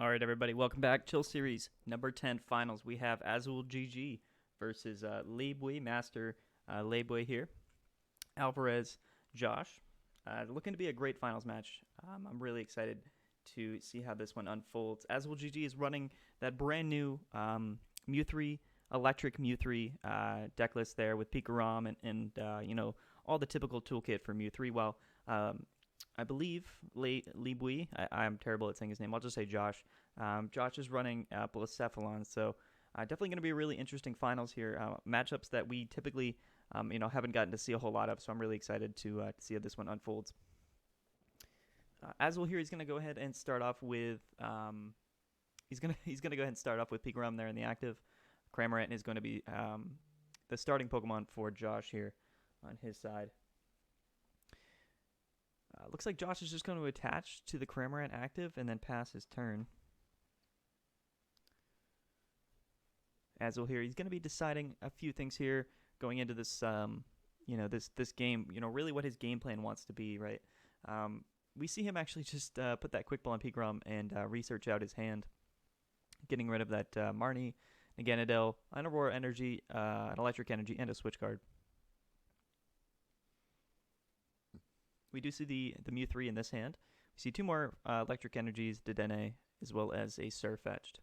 All right, everybody, welcome back. Chill Series number 10 finals. We have AzulGG versus Leibui, Master Leibui here. Alvarez, Josh. Looking to be a great finals match. I'm really excited to see how this one unfolds. AzulGG is running that brand new Mew 3, electric Mew 3 deck list there with Pikarom and all the typical toolkit for Mew 3. While I believe Leibui, I'm terrible at saying his name. I'll just say Josh. Josh is running Blacephalon, so definitely going to be a really interesting finals here. Matchups that we typically, haven't gotten to see a whole lot of, so I'm really excited to see how this one unfolds. Azul here, he's going to go ahead and start off with he's gonna go ahead and start off with Pikarom there in the active. Cramorant is going to be the starting Pokemon for Josh here on his side. Looks like Josh is just going to attach to the Cramorant active and then pass his turn. Azul here, he's going to be deciding a few things here going into this, this game. Really what his game plan wants to be, right? We see him actually just put that Quick Ball on Pikarom and research out his hand, getting rid of that Marnie, a Ganadel, an Aurora Energy, an Electric Energy, and a Switch card. We do see the Mew 3 in this hand. We see two more Electric Energies, Dedenne, as well as a Surfetched.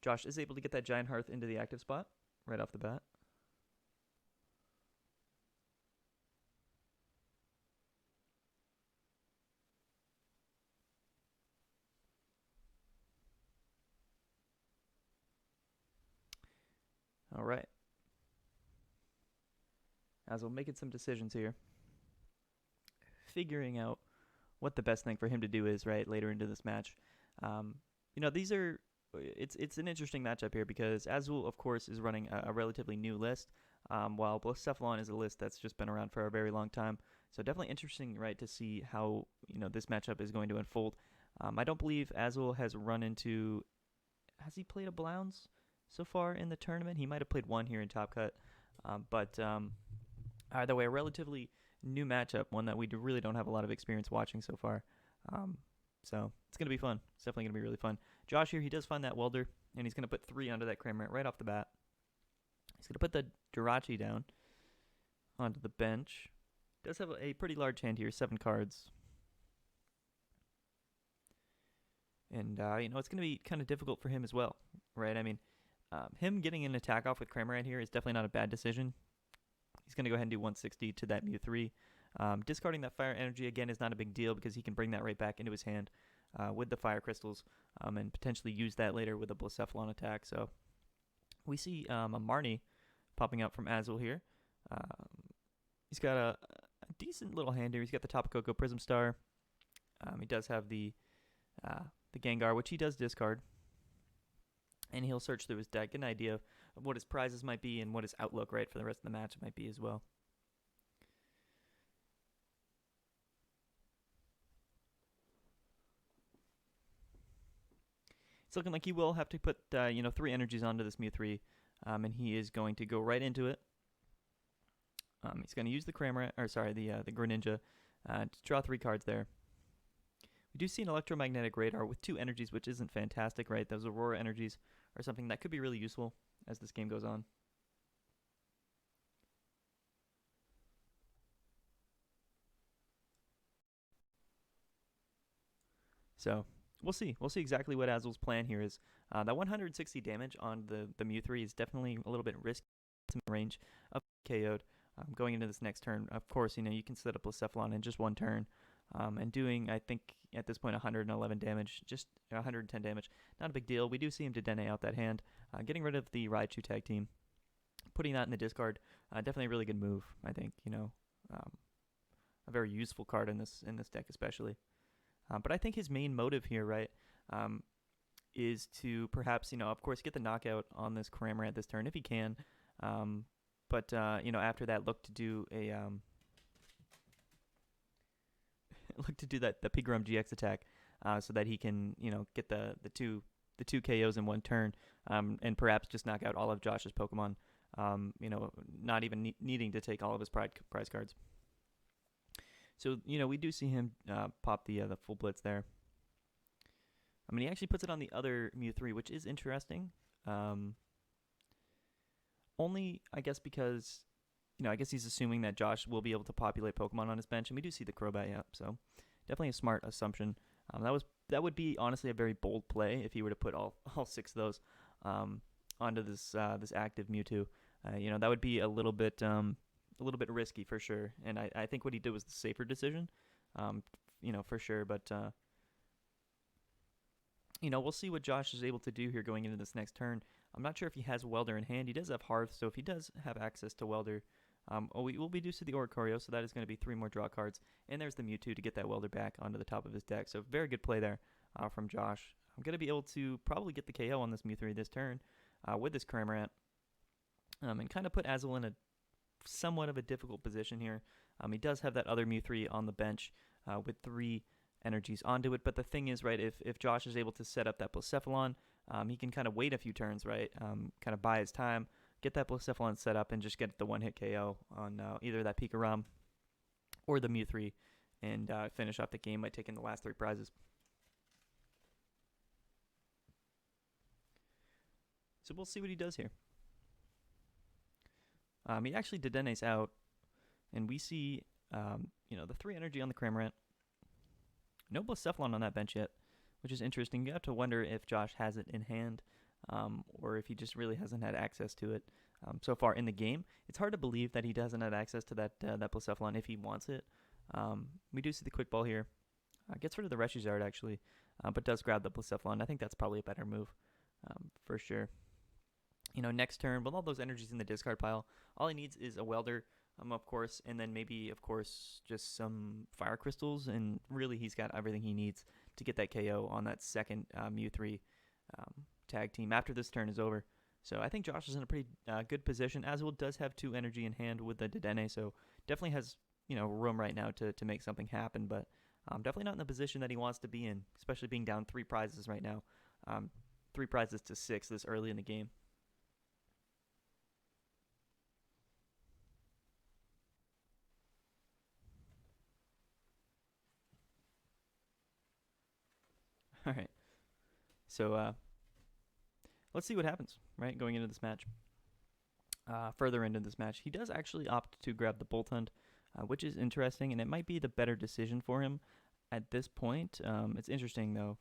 Josh is able to get that Giant Hearth into the active spot right off the bat. All right. As we're making some decisions here, figuring out what the best thing for him to do is, right, later into this match. It's an interesting matchup here because Azul, of course, is running a relatively new list, while Blacephalon is a list that's just been around for a very long time. So definitely interesting, right, to see how this matchup is going to unfold. I don't believe Azul has run into. Has he played a Blounce so far in the tournament? He might have played one here in Top Cut, but either way, a relatively new matchup, one that we really don't have a lot of experience watching so far. So it's going to be fun. It's definitely going to be really fun. Josh here, he does find that Welder, and he's going to put 3 under that Cramorant right off the bat. He's going to put the Jirachi down onto the bench. Does have a pretty large hand here, 7 cards. And, it's going to be kind of difficult for him as well, right? I mean, him getting an attack off with Cramorant here is definitely not a bad decision. He's going to go ahead and do 160 to that Mew 3. Discarding that Fire Energy, again, is not a big deal because he can bring that right back into his hand with the Fire Crystals and potentially use that later with a Blacephalon attack. So we see a Marnie popping out from Azul here. He's got a decent little hand here. He's got the Tapu Koko Prism Star. He does have the Gengar, which he does discard. And he'll search through his deck, get an idea of what his prizes might be and what his outlook, right, for the rest of the match might be as well. It's looking like he will have to put, 3 energies onto this Mew 3, and he is going to go right into it. He's going to use the the Greninja to draw 3 cards there. We do see an Electromagnetic Radar with 2 energies, which isn't fantastic, right? Those Aurora energies are something that could be really useful as this game goes on. So we'll see. We'll see exactly what Azul's plan here is. That 160 damage on the Mew 3 is definitely a little bit risky in range of KO'd. Going into this next turn, of course, you can set up Blacephalon in just one turn. And doing, I think, at this point, 111 damage, just 110 damage. Not a big deal. We do see him Dedenne out that hand. Getting rid of the Raichu tag team. Putting that in the discard. Definitely a really good move, I think. A very useful card in this deck especially. But I think his main motive here, right, is to perhaps, of course, get the knockout on this Cramorant this turn if he can. But after that, look to do a... look to do the Pikarom GX attack so that he can, get the two KOs in one turn and perhaps just knock out all of Josh's Pokemon, not even needing to take all of his prize cards. So we do see him pop the full blitz there. I mean, he actually puts it on the other Mew 3, which is interesting. Only, I guess, because I guess he's assuming that Josh will be able to populate Pokemon on his bench, and we do see the Crobat, yeah. So definitely a smart assumption. That would be honestly a very bold play if he were to put all 6 of those onto this active Mewtwo. That would be a little bit risky for sure. And I think what he did was the safer decision, for sure. But we'll see what Josh is able to do here going into this next turn. I'm not sure if he has Welder in hand. He does have Hearth, so if he does have access to Welder, we will be due to the Oricorio, so that is going to be 3 more draw cards. And there's the Mewtwo to get that Welder back onto the top of his deck. So very good play there from Josh. I'm going to be able to probably get the KO on this Mew 3 this turn with this Cramorant. And kind of put Azul in a somewhat of a difficult position here. He does have that other Mew 3 on the bench with 3 energies onto it. But the thing is, right, if Josh is able to set up that Blacephalon, he can kind of wait a few turns, right, kind of buy his time, get that Blacephalon set up, and just get the one-hit KO on either that Pikarom or the Mew 3 and finish off the game by taking the last 3 prizes. So we'll see what he does here. He actually Dedenne's out, and we see, the 3 energy on the Cramorant. No Blacephalon on that bench yet, which is interesting. You have to wonder if Josh has it in hand, or if he just really hasn't had access to it so far in the game. It's hard to believe that he doesn't have access to that Blacephalon if he wants it. We do see the Quick Ball here. Gets rid of the Reshizard, actually, but does grab the Blacephalon. I think that's probably a better move for sure. Next turn, with all those energies in the discard pile, all he needs is a Welder, of course, and then maybe, of course, just some Fire Crystals, and really he's got everything he needs to get that KO on that second Mew 3 tag team after this turn is over. So I think Josh is in a pretty good position. Azul does have 2 energy in hand with the Dedenne, so definitely has room right now to make something happen, but definitely not in the position that he wants to be in, especially being down 3 prizes right now. 3 prizes to 6 this early in the game. All right. So let's see what happens, right, going into this match. Further into this match, he does actually opt to grab the Boltund, which is interesting, and it might be the better decision for him at this point. It's interesting, though.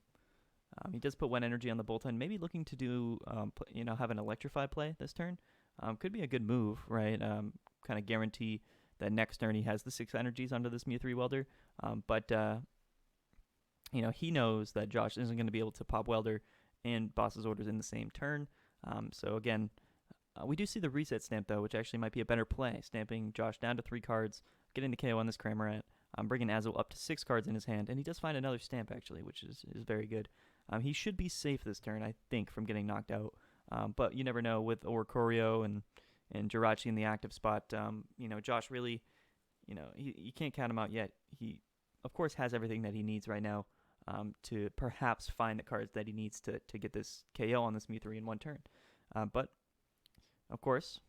He does put 1 energy on the Boltund, maybe looking to do, have an Electrify play this turn. Could be a good move, right? Kind of guarantee that next turn he has the 6 energies onto this Mew 3 Welder. But he knows that Josh isn't going to be able to pop Welder and Boss's Orders in the same turn. So again, we do see the reset stamp, though, which actually might be a better play. Stamping Josh down to 3 cards, getting the KO on this Cramorant, bringing Azul up to 6 cards in his hand, and he does find another stamp, actually, which is very good. He should be safe this turn, I think, from getting knocked out. But you never know with Oricorio and Jirachi in the active spot. Josh really, you can't count him out yet. He, of course, has everything that he needs right now to perhaps find the cards that he needs to get this KO on this Mew 3 in 1 turn. But, of course,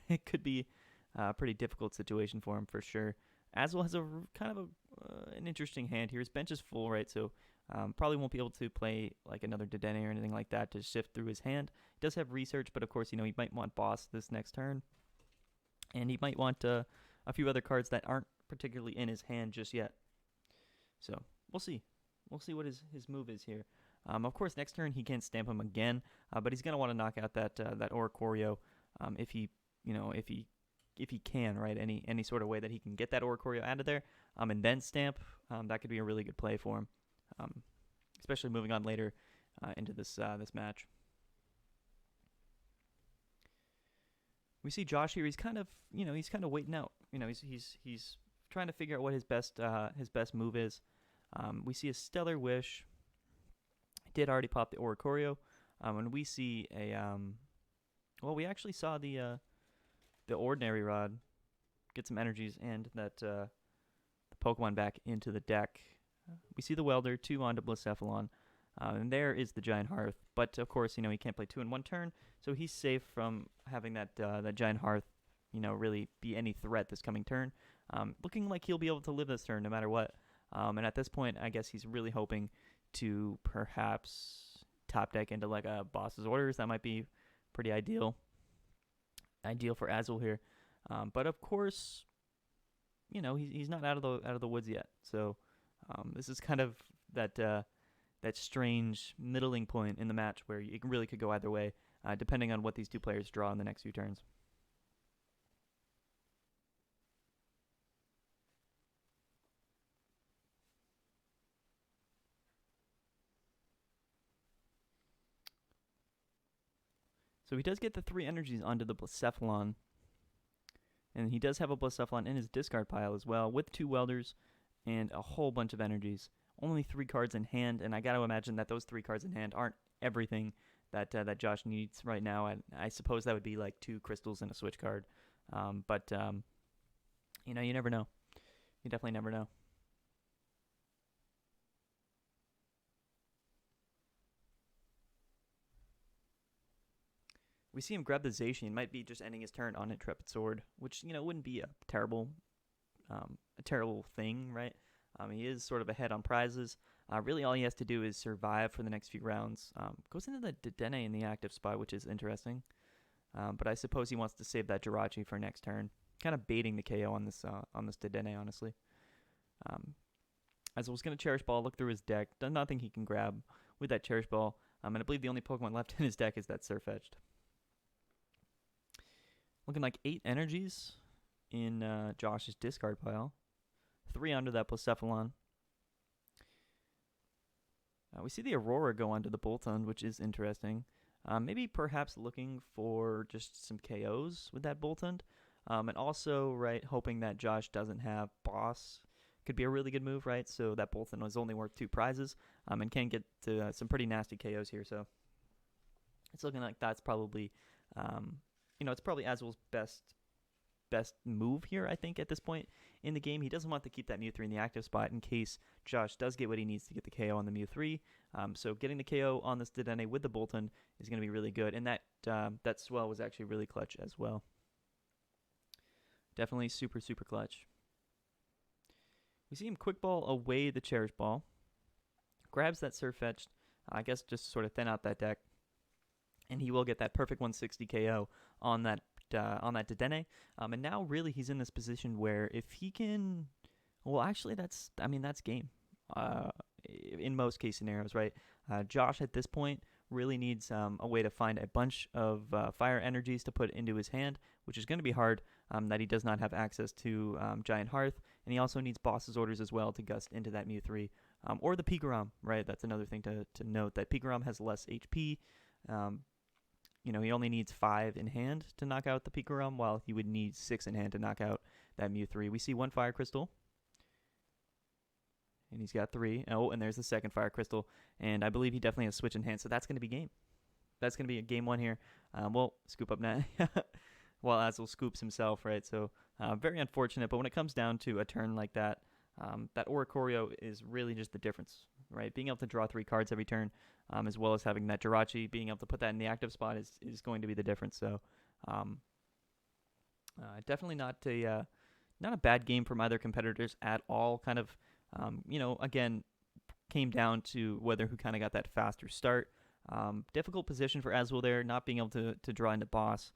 it could be a pretty difficult situation for him for sure. Azul has a kind of an interesting hand here. His bench is full, right? So probably won't be able to play like another Dedenne or anything like that to shift through his hand. He does have Research, but of course, he might want Boss this next turn. And he might want a few other cards that aren't particularly in his hand just yet. So we'll see. We'll see what his move is here. Of course, next turn he can't stamp him again, but he's going to want to knock out that Oricorio if he can, right? Any sort of way that he can get that Oricorio out of there and then stamp. That could be a really good play for him, especially moving on later into this match. We see Josh here. He's kind of waiting out. He's trying to figure out what his best move is. We see a Stellar Wish. Did already pop the Oricorio, and we see we actually saw the Ordinary Rod get some energies and that the Pokemon back into the deck. We see the Welder, 2 onto Blacephalon, and there is the Giant Hearth. But of course, he can't play 2 in 1 turn, so he's safe from having that Giant Hearth, really be any threat this coming turn. looking like he'll be able to live this turn no matter what. And at this point, I guess he's really hoping to perhaps top deck into like a boss's orders. That might be pretty ideal for Azul here. But of course, he's not out of the woods yet. So this is kind of that strange middling point in the match where it really could go either way, depending on what these two players draw in the next few turns. So he does get the 3 energies onto the Blacephalon. And he does have a Blacephalon in his discard pile as well, with 2 welders and a whole bunch of energies. Only 3 cards in hand, and I got to imagine that those 3 cards in hand aren't everything that Josh needs right now. I suppose that would be like 2 crystals and a switch card. But you never know. You definitely never know. We see him grab the Zacian. Might be just ending his turn on Intrepid Sword, which wouldn't be a terrible thing, right? He is sort of ahead on prizes. Really, all he has to do is survive for the next few rounds. Goes into the Dedenne in the active spot, which is interesting. But I suppose he wants to save that Jirachi for next turn. Kind of baiting the KO on this Dedenne, honestly. As I was going to Cherish Ball, look through his deck. Does not think he can grab with that Cherish Ball. And I believe the only Pokemon left in his deck is that Sirfetch'd. Looking like 8 energies in Josh's discard pile. 3 under that Blacephalon. We see the Aurora go onto the Boltund, which is interesting. Maybe perhaps looking for just some KOs with that Boltund. And also, right, hoping that Josh doesn't have Boss. Could be a really good move, right? So that Boltund is only worth 2 prizes and can get to some pretty nasty KOs here. So it's looking like that's probably, it's probably Azul's best move here, I think, at this point in the game. He doesn't want to keep that Mew 3 in the active spot in case Josh does get what he needs to get the KO on the Mew 3. So getting the KO on this Dedenne with the Boltund is going to be really good. And that Swell was actually really clutch as well. Definitely super, super clutch. We see him Quick Ball away the Cherish Ball. Grabs that Sirfetch'd. I guess just to sort of thin out that deck. And he will get that perfect 160 KO on that Dedenne. And now really he's in this position where if he can, well, actually that's game. In most case scenarios, right? Josh at this point really needs a way to find a bunch of fire energies to put into his hand, which is going to be hard, that he does not have access to Giant Hearth, and he also needs Boss's Orders as well to gust into that Mew 3, or the Pikarom, right? That's another thing to note, that Pikarom has less HP. He only needs 5 in hand to knock out the Pikarom, while he would need 6 in hand to knock out that Mew 3. We see 1 Fire Crystal. And he's got 3. Oh, and there's the second Fire Crystal. And I believe he definitely has Switch in hand, so that's going to be game. That's going to be a game 1 here. We'll scoop up now while Azul scoops himself, right? So very unfortunate, but when it comes down to a turn like that, that Oricorio is really just the difference, right? Being able to draw 3 cards every turn, as well as having that Jirachi, being able to put that in the active spot is going to be the difference. So definitely not a bad game from either competitors at all. Kind of, again, came down to who kind of got that faster start. Difficult position for Azul there, not being able to draw into boss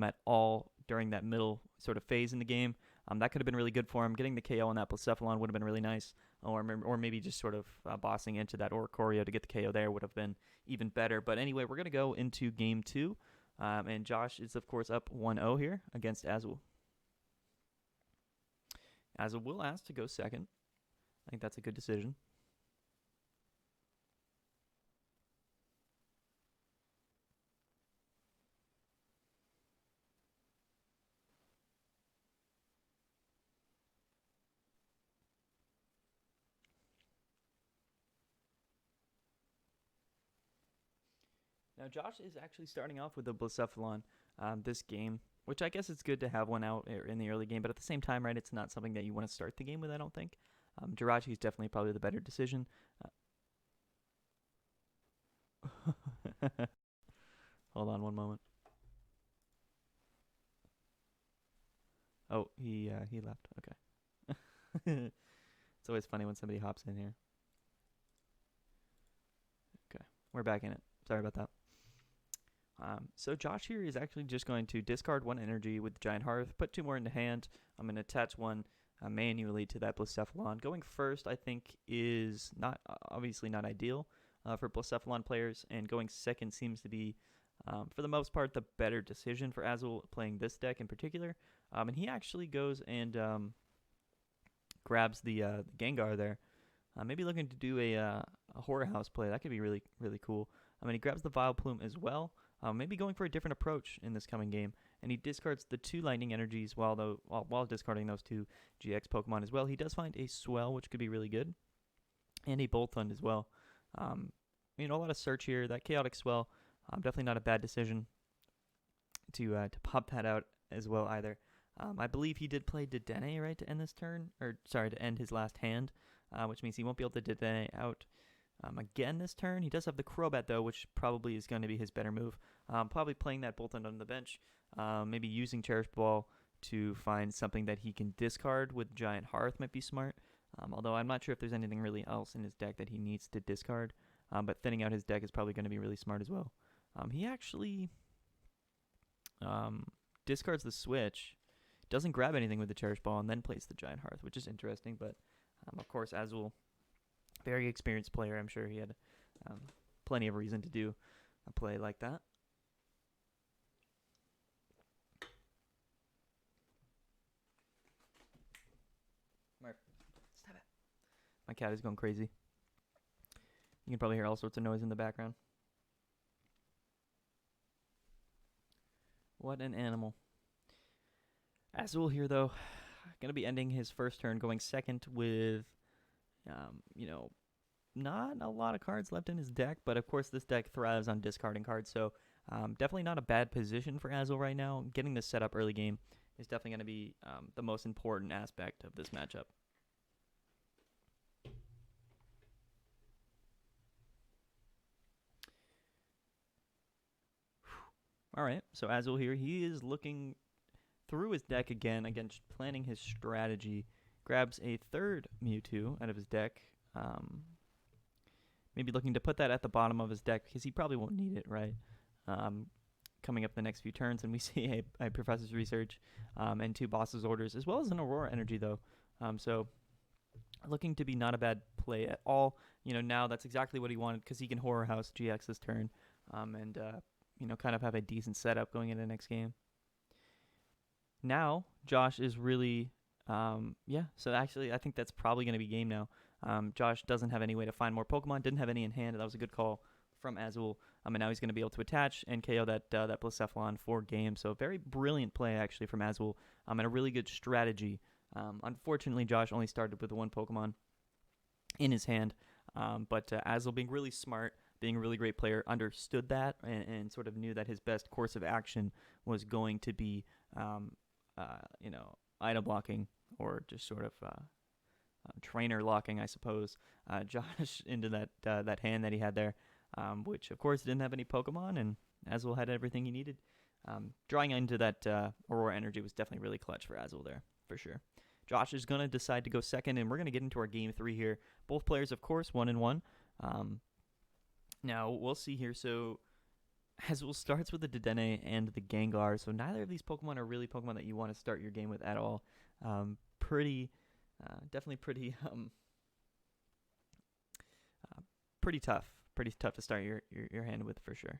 at all during that middle sort of phase in the game. That could have been really good for him. Getting the KO on that Blacephalon would have been really nice. Or maybe just sort of bossing into that Oricorio to get the KO there would have been even better. But anyway, we're going to go into game 2. And Josh is, of course, up 1-0 here against Azul. Azul will ask to go second. I think that's a good decision. Now, Josh is actually starting off with the Blacephalon this game, which I guess it's good to have one out in the early game, but at the same time, right, it's not something that you want to start the game with, I don't think. Jirachi is definitely probably the better decision. Hold on one moment. Oh, he left. Okay. It's always funny when somebody hops in here. Okay, we're back in it. Sorry about that. So Josh here is actually just going to discard 1 energy with the Giant Hearth, put 2 more into hand. I'm going to attach 1 manually to that Blacephalon. Going first, I think, is not obviously not ideal for Blacephalon players, and going second seems to be, for the most part, the better decision for Azul playing this deck in particular. And he actually goes and grabs the Gengar there. Maybe looking to do a Horror House play. That could be really, really cool. I mean, he grabs the Vileplume as well. Maybe going for a different approach in this coming game. And he discards the 2 Lightning Energies while discarding those 2 GX Pokemon as well. He does find a Swell, which could be really good. And a Boltund as well. A lot of search here. That Chaotic Swell, definitely not a bad decision to pop that out as well either. I believe he did play Dedenne, right, to end this turn? Or, sorry, to end his last hand, which means he won't be able to Dedenne out again this turn. He does have the Crobat, though, which probably is going to be his better move. Probably playing that Boltund on the bench. Maybe using Cherish Ball to find something that he can discard with Giant Hearth might be smart. Although I'm not sure if there's anything really else in his deck that he needs to discard. But thinning out his deck is probably going to be really smart as well. He actually discards the Switch, doesn't grab anything with the Cherish Ball, and then plays the Giant Hearth, which is interesting. But, of course, Azul, very experienced player. I'm sure he had plenty of reason to do a play like that. Mark, stop it. My cat is going crazy. You can probably hear all sorts of noise in the background. What an animal. Azul here, though, going to be ending his first turn, going second with, not a lot of cards left in his deck, but of course this deck thrives on discarding cards, so definitely not a bad position for Azul right now. Getting this set up early game is definitely going to be the most important aspect of this matchup. All right, so Azul here, he is looking through his deck again, planning his strategy. Grabs a 3rd Mewtwo out of his deck. Maybe looking to put that at the bottom of his deck because he probably won't need it, right? Coming up the next few turns, and we see a Professor's Research and 2 Boss's Orders, as well as an Aurora Energy, though. So looking to be not a bad play at all. Now that's exactly what he wanted because he can Horror House GX this turn and kind of have a decent setup going into the next game. Now, Josh is really, so actually I think that's probably going to be game now. Josh doesn't have any way to find more Pokemon, didn't have any in hand. That was a good call from Azul. And now he's going to be able to attach and KO that Blacephalon for game. So very brilliant play, actually, from Azul, and a really good strategy. Unfortunately, Josh only started with 1 Pokemon in his hand, but Azul, being really smart, being a really great player, understood that and sort of knew that his best course of action was going to be, item blocking or just sort of trainer locking, I suppose, Josh into that hand that he had there, which of course didn't have any Pokemon, and Azul had everything he needed. Drawing into that Aurora Energy was definitely really clutch for Azul there, for sure. Josh is going to decide to go second, and we're going to get into our game 3 here. Both players, of course, 1-1. Now, we'll see here. So, Azul starts with the Dedenne and the Gengar. So, neither of these Pokemon are really Pokemon that you want to start your game with at all. Definitely pretty tough. Pretty tough to start your hand with, for sure.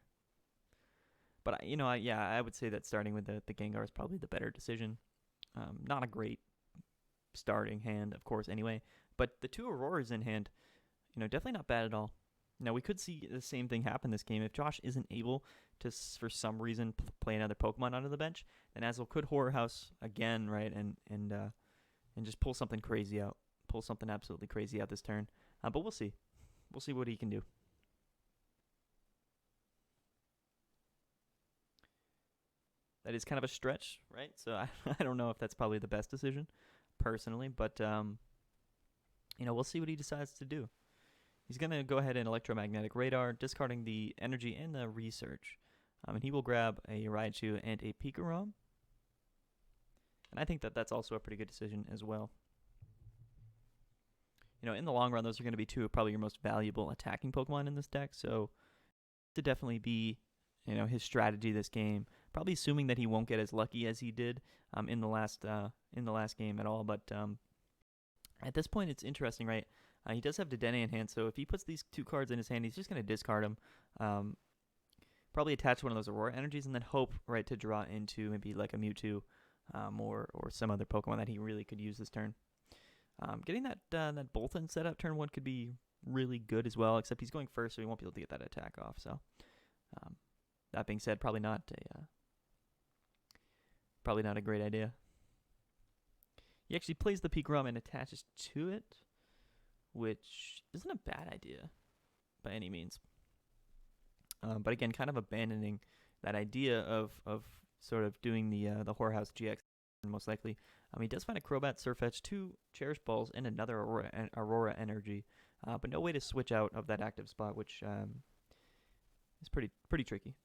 But, I would say that starting with the Gengar is probably the better decision. Not a great starting hand, of course, anyway. But the 2 Auroras in hand, definitely not bad at all. Now, we could see the same thing happen this game. If Josh isn't able to, for some reason, play another Pokemon onto the bench, then Azul could Horror House again, right, and just pull something crazy out. Pull something absolutely crazy out this turn. But we'll see. We'll see what he can do. That is kind of a stretch, right? So I don't know if that's probably the best decision, personally. But, we'll see what he decides to do. He's going to go ahead and Electromagnetic Radar, discarding the Energy and the Research. And he will grab a Raichu and a Pikarom. And I think that that's also a pretty good decision as well. in the long run, those are going to be two of probably your most valuable attacking Pokemon in this deck. So to definitely be, his strategy this game. Probably assuming that he won't get as lucky as he did in the last game at all. But at this point, it's interesting, right? He does have Dedenne in hand, so if he puts these two cards in his hand, he's just going to discard them. Probably attach one of those Aurora Energies and then hope, right, to draw into maybe like a Mewtwo or some other Pokemon that he really could use this turn. Getting that Boltund set up turn 1 could be really good as well, except he's going first, so he won't be able to get that attack off. So that being said, probably not a great idea. He actually plays the Pigrom and attaches to it, which isn't a bad idea by any means. But again, kind of abandoning that idea of sort of doing the Whorehouse GX most likely. He does find a Crobat, Surfetch, 2 Cherish Balls, and another Aurora Energy, but no way to switch out of that active spot, which is pretty tricky.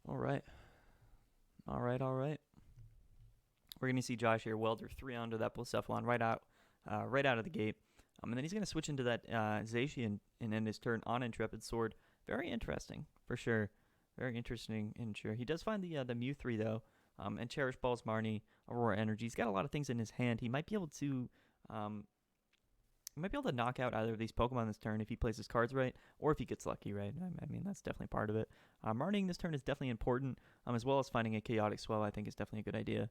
All right. We're going to see Josh here welder 3 onto that Blacephalon right out of the gate. And then he's going to switch into that Zacian and end his turn on Intrepid Sword. Very interesting, for sure. Very interesting, and sure. He does find the Mew 3, though, and Cherish Balls, Marnie, Aurora Energy. He's got a lot of things in his hand. He might be able to knock out either of these Pokemon this turn if he plays his cards right, or if he gets lucky, right? I mean, that's definitely part of it. Marnieing this turn is definitely important, as well as finding a Chaotic Swell, I think, is definitely a good idea.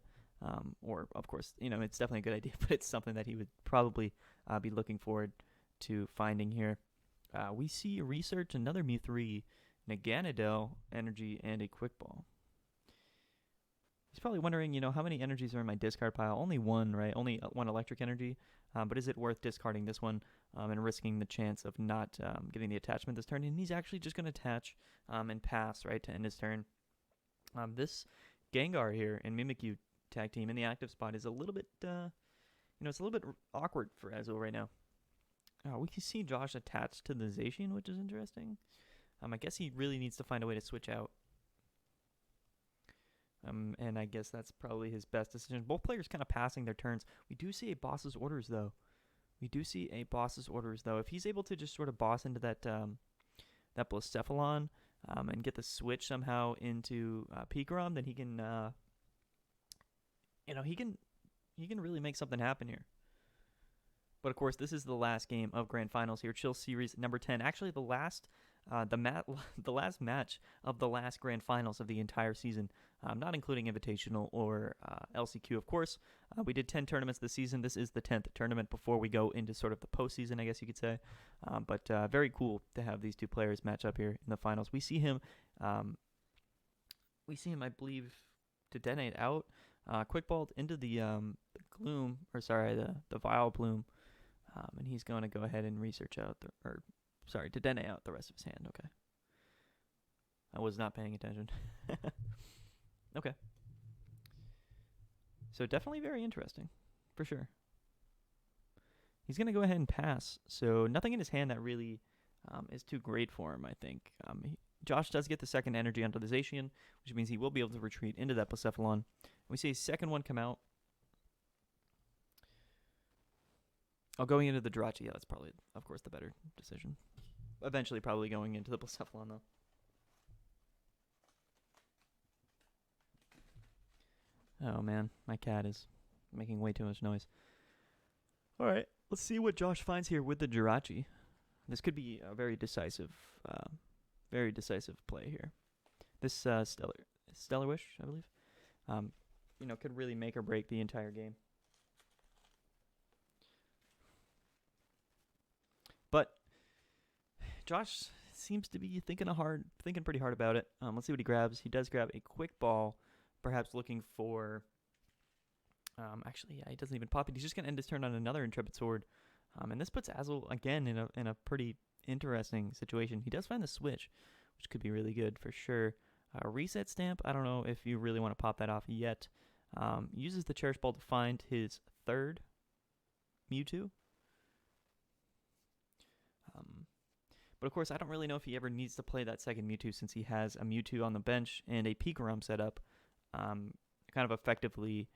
Or, of course, it's definitely a good idea, but it's something that he would probably be looking forward to finding here. We see Research, another Mew 3, Naganadel, Energy, and a Quick Ball. He's probably wondering, how many energies are in my discard pile? Only one, right? Only one Electric Energy. But is it worth discarding this one and risking the chance of not getting the attachment this turn? And he's actually just going to attach and pass, right, to end his turn. This Gengar here in Mimikyu tag team in the active spot is a little bit, it's a little bit awkward for Azul right now. We can see Josh attached to the Zacian, which is interesting. I guess he really needs to find a way to switch out. And I guess that's probably his best decision. Both players kind of passing their turns. We do see a boss's orders, though. If he's able to just sort of boss into that Blacephalon and get the switch somehow into Pigrom, then he can, he can really make something happen here. But of course, this is the last game of Grand Finals here. Chill Series number 10. Actually, the last match of the last Grand Finals of the entire season, not including Invitational or LCQ, of course. We did 10 tournaments this season. This is the 10th tournament before we go into sort of the postseason, I guess you could say. But very cool to have these two players match up here in the finals. We see him, I believe, to detonate out, quick balled into the Gloom, or sorry, the Vile Bloom, and he's going to go ahead and research out, to detonate out the rest of his hand. Okay. I was not paying attention. Okay. So definitely very interesting, for sure. He's going to go ahead and pass. So nothing in his hand that really is too great for him, I think. Josh does get the second energy onto the Zacian, which means he will be able to retreat into that Blacephalon. We see a second one come out. Going into the Jirachi, yeah, that's probably, of course, the better decision. Eventually probably going into the Blacephalon, though. Oh, man. My cat is making way too much noise. All right. Let's see what Josh finds here with the Jirachi. This could be a very decisive play here. This Stellar Wish, I believe, could really make or break the entire game. But Josh seems to be thinking pretty hard about it. Let's see what he grabs. He does grab a Quick Ball, perhaps looking for. He doesn't even pop it. He's just gonna end his turn on another Intrepid Sword, and this puts Azul again in a pretty interesting situation. He does find the switch, which could be really good for sure. Reset Stamp. I don't know if you really want to pop that off yet. Uses the Cherish Ball to find his third Mewtwo. But of course, I don't really know if he ever needs to play that second Mewtwo since he has a Mewtwo on the bench and a Pikarom set up. Kind of effectively,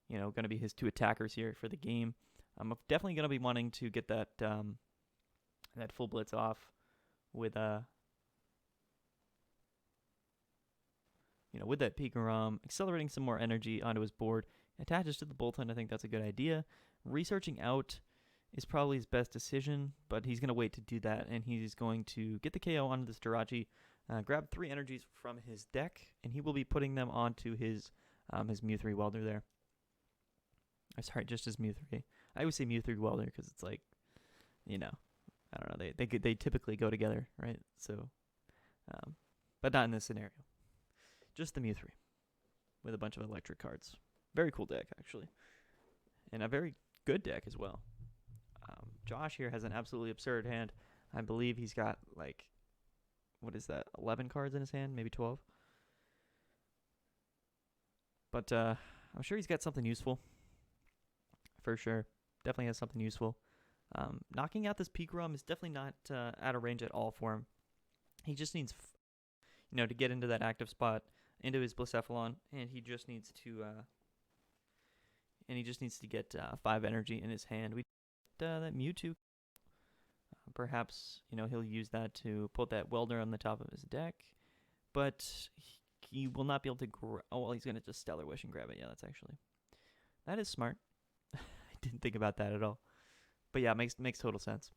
going to be his two attackers here for the game. I'm definitely going to be wanting to get that that full blitz off with with that Pikarom, accelerating some more energy onto his board. Attaches to the Boltund, I think that's a good idea. Researching out is probably his best decision, but he's going to wait to do that, and he's going to get the KO onto this Jirachi, grab 3 energies from his deck, and he will be putting them onto his Mew3 Welder there. Sorry, just his Mew3. I always say Mew3 Welder because it's like, I don't know, they typically go together, right? So, but not in this scenario. Just the Mew3 with a bunch of electric cards. Very cool deck, actually. And a very good deck as well. Josh here has an absolutely absurd hand. I believe he's got, 11 cards in his hand? Maybe 12? But I'm sure he's got something useful. For sure. Definitely has something useful. Knocking out this Pikarom is definitely not out of range at all for him. He just needs, to get into that active spot, into his Blacephalon, and he just needs to get 5 energy in his hand. We that Mewtwo. Perhaps he'll use that to put that Welder on the top of his deck, but he will not be able to. He's gonna just Stellar Wish and grab it. Yeah, that is smart. I didn't think about that at all, but yeah, it makes total sense.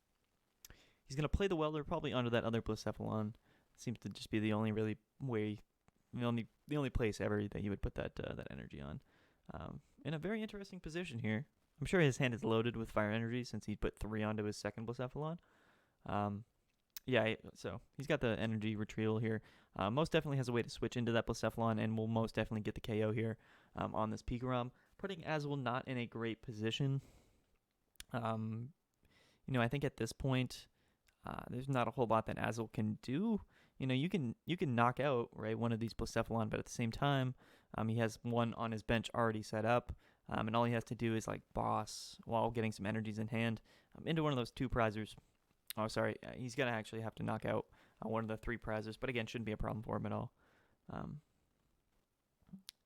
He's gonna play the Welder probably onto that other Blacephalon. Seems to just be the only really way, the only place ever that you would put that energy on. In a very interesting position here. I'm sure his hand is loaded with fire energy since he put 3 onto his second Blacephalon. So he's got the energy retrieval here. Most definitely has a way to switch into that Blacephalon and will most definitely get the KO here on this Pikarom, putting Azul not in a great position. I think at this point, there's not a whole lot that Azul can do. You can knock out one of these Blacephalon, but at the same time, he has one on his bench already set up. And all he has to do is boss while getting some energies in hand into one of those 2 prizers. Oh, sorry. He's going to actually have to knock out one of the 3 prizers. But again, shouldn't be a problem for him at all.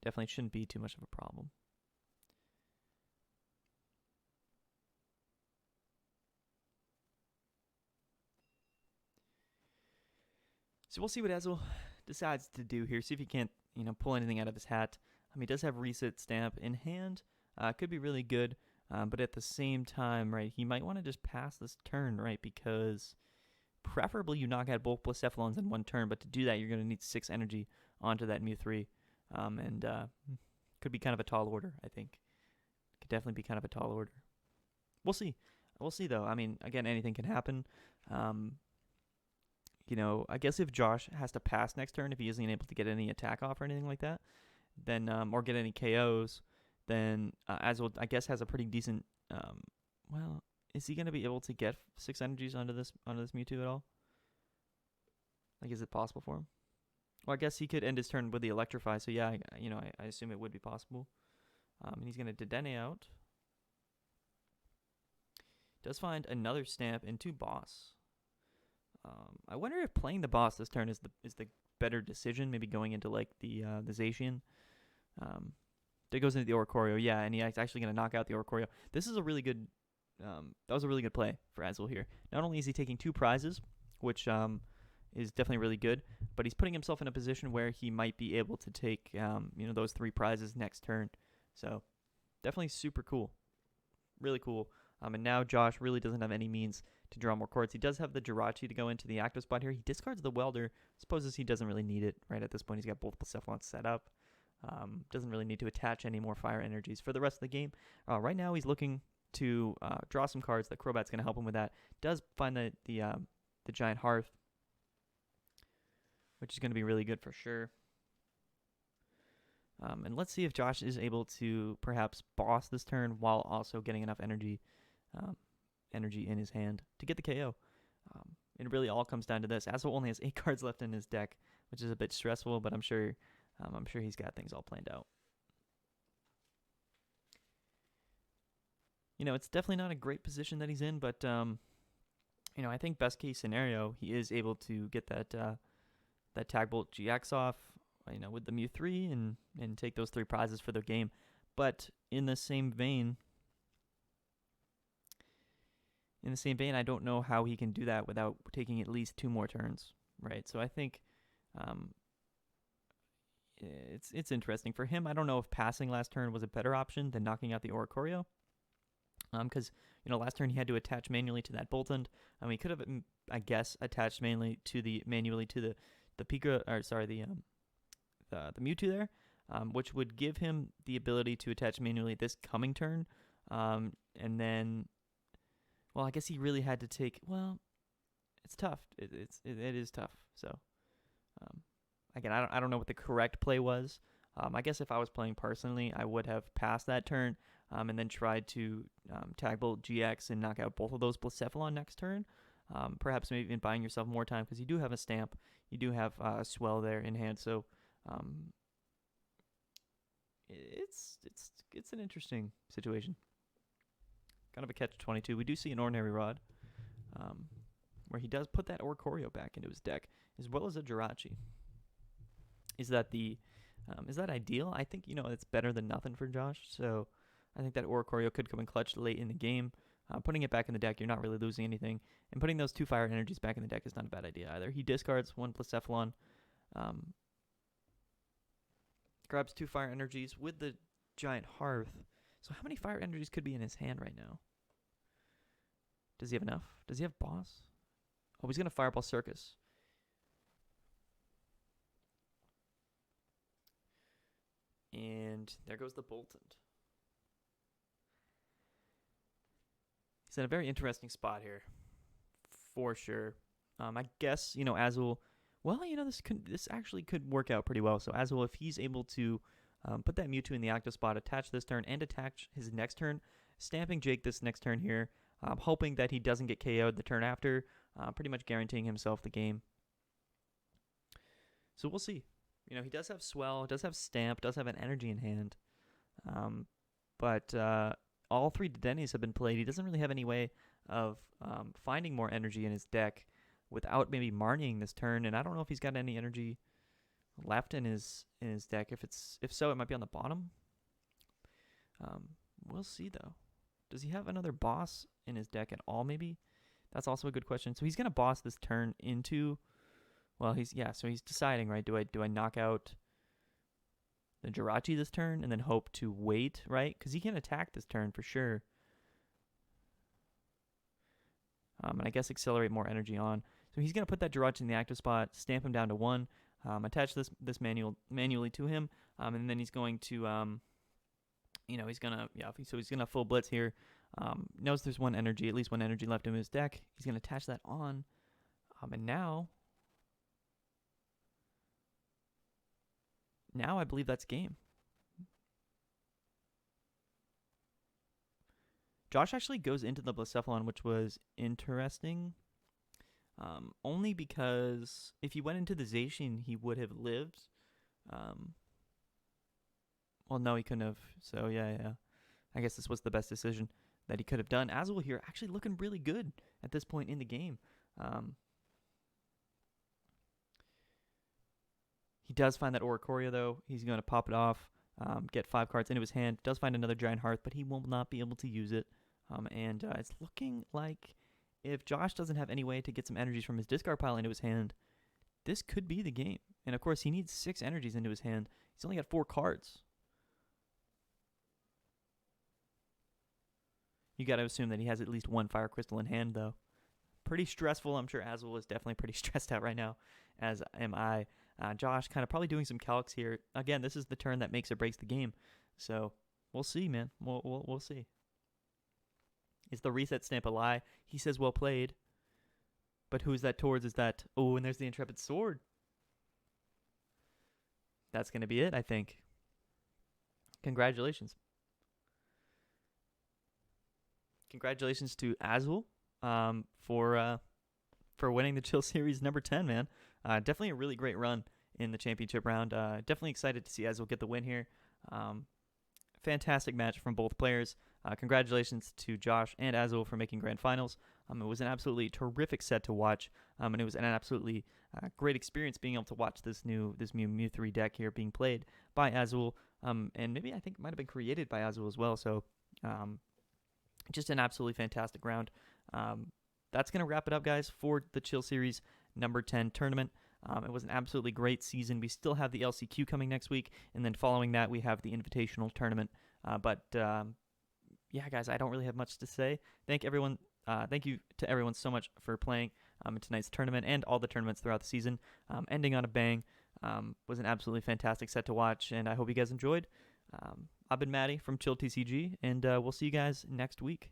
Definitely shouldn't be too much of a problem. So we'll see what Azul decides to do here. See if he can't, pull anything out of his hat. He does have Reset Stamp in hand. Could be really good, but at the same time, he might want to just pass this turn, because preferably you knock out both Blacephalons in one turn, but to do that, you're going to need 6 energy onto that Mew3, and could be kind of a tall order, I think. Could definitely be kind of a tall order. We'll see. We'll see, though. Again, anything can happen. I guess if Josh has to pass next turn, if he isn't able to get any attack off or anything like that, then or get any KOs, then Azul, I guess, has a pretty decent. Is he going to be able to get 6 energies onto this Mewtwo at all? Is it possible for him? Well, I guess he could end his turn with the Electrify. So yeah, I assume it would be possible. And he's going to Dedenne out. Does find another Stamp into Boss. I wonder if playing the Boss this turn is the better decision. Maybe going into the Zacian. That goes into the Oricorio, yeah, and he's actually going to knock out the Oricorio. This is a really good. That was a really good play for Azul here. Not only is he taking 2 prizes, which is definitely really good, but he's putting himself in a position where he might be able to take those 3 prizes next turn. So definitely super cool, really cool. And now Josh really doesn't have any means to draw more cards. He does have the Jirachi to go into the active spot here. He discards the Welder. Supposes he doesn't really need it right at this point. He's got both Blacephalons set up. Doesn't really need to attach any more fire energies for the rest of the game. Right now he's looking to draw some cards. The Crobat's going to help him with that. Does find the Giant Hearth, which is going to be really good for sure. And let's see if Josh is able to perhaps boss this turn while also getting enough energy in his hand to get the KO. It really all comes down to this. Azul only has 8 cards left in his deck, which is a bit stressful, but I'm sure he's got things all planned out. It's definitely not a great position that he's in, but I think best case scenario, he is able to get that Tag Bolt GX off, with the Mew 3 and take those 3 prizes for the game. But in the same vein, I don't know how he can do that without taking at least 2 more turns, right? So I think it's interesting for him. I don't know if passing last turn was a better option than knocking out the Oricorio, because last turn he had to attach manually to that Boltund. He could have, I guess, attached manually to the Pika, or sorry, the Mewtwo there, which would give him the ability to attach manually this coming turn, and then, well, I guess he really had to take. Well, it's tough. It is tough. So, again, I don't know what the correct play was. I guess if I was playing personally, I would have passed that turn, and then tried to Tag Bolt GX and knock out both of those Blacephalon next turn. Perhaps maybe even buying yourself more time, because you do have a Stamp, you do have a Swell there in hand. So, it's an interesting situation. Kind of a catch-22. We do see an Ordinary Rod, where he does put that Oricorio back into his deck, as well as a Jirachi. Is that ideal? I think it's better than nothing for Josh. So I think that Oricorio could come in clutch late in the game. Putting it back in the deck, you're not really losing anything, and putting those 2 Fire Energies back in the deck is not a bad idea either. He discards 1 Blacephalon, grabs 2 Fire Energies with the Giant Hearth. So how many Fire Energies could be in his hand right now? Does he have enough? Does he have Boss? Oh, he's going to Fireball Circus. And there goes the Boltund. He's in a very interesting spot here, for sure. I guess, Azul, well, this actually could work out pretty well. So Azul, if he's able to put that Mewtwo in the active spot, attach this turn, and attach his next turn, stamping Jake this next turn here, hoping that he doesn't get KO'd the turn after, pretty much guaranteeing himself the game. So we'll see. He does have Swell, does have Stamp, does have an Energy in hand. But all 3 Dedenys have been played. He doesn't really have any way of finding more energy in his deck without maybe Marnieing this turn. And I don't know if he's got any energy left in his deck. If so, it might be on the bottom. We'll see, though. Does he have another boss in his deck at all, maybe? That's also a good question. So he's going to boss this turn into... Well, so he's deciding, right? Do I knock out the Jirachi this turn and then hope to wait, right? Because he can attack this turn for sure. And I guess accelerate more energy on. So he's going to put that Jirachi in the active spot, stamp him down to 1, attach this manually to him, and then he's going to, he's going to full blitz here. Knows there's at least one energy left in his deck. He's going to attach that on, and now I believe that's game. Josh actually goes into the Blacephalon, which was interesting. Only because if he went into the Zacian, he would have lived. Well, no, he couldn't have. So, yeah. I guess this was the best decision that he could have done. Azul here actually looking really good at this point in the game. He does find that Oricorio, though. He's going to pop it off, get 5 cards into his hand. Does find another Giant Hearth, but he will not be able to use it. And it's looking like if Josh doesn't have any way to get some energies from his discard pile into his hand, this could be the game. And, of course, he needs 6 energies into his hand. He's only got 4 cards. You got to assume that he has at least 1 Fire Crystal in hand, though. Pretty stressful. I'm sure Azul is definitely pretty stressed out right now, as am I. Josh kind of probably doing some calcs here. Again, this is the turn that makes or breaks the game. So we'll see, man. We'll see. Is the reset stamp a lie? He says well played. But who is that towards? Is that... Oh, and there's the Intrepid Sword. That's going to be it, I think. Congratulations. Congratulations to Azul for winning the Chill Series number 10, man. Definitely a really great run in the championship round. Definitely excited to see Azul get the win here. Fantastic match from both players. Congratulations to Josh and Azul for making grand finals. It was an absolutely terrific set to watch, and it was an absolutely great experience being able to watch this new Mew 3 deck here being played by Azul, and maybe I think it might have been created by Azul as well. So just an absolutely fantastic round. That's going to wrap it up, guys, for the Chill Series number 10 tournament. It was an absolutely great season. We still have the LCQ coming next week, and then following that, we have the Invitational Tournament. Yeah, guys, I don't really have much to say. Thank you to everyone so much for playing in tonight's tournament and all the tournaments throughout the season. Ending on a bang was an absolutely fantastic set to watch, and I hope you guys enjoyed. I've been Maddie from Chill TCG, and we'll see you guys next week.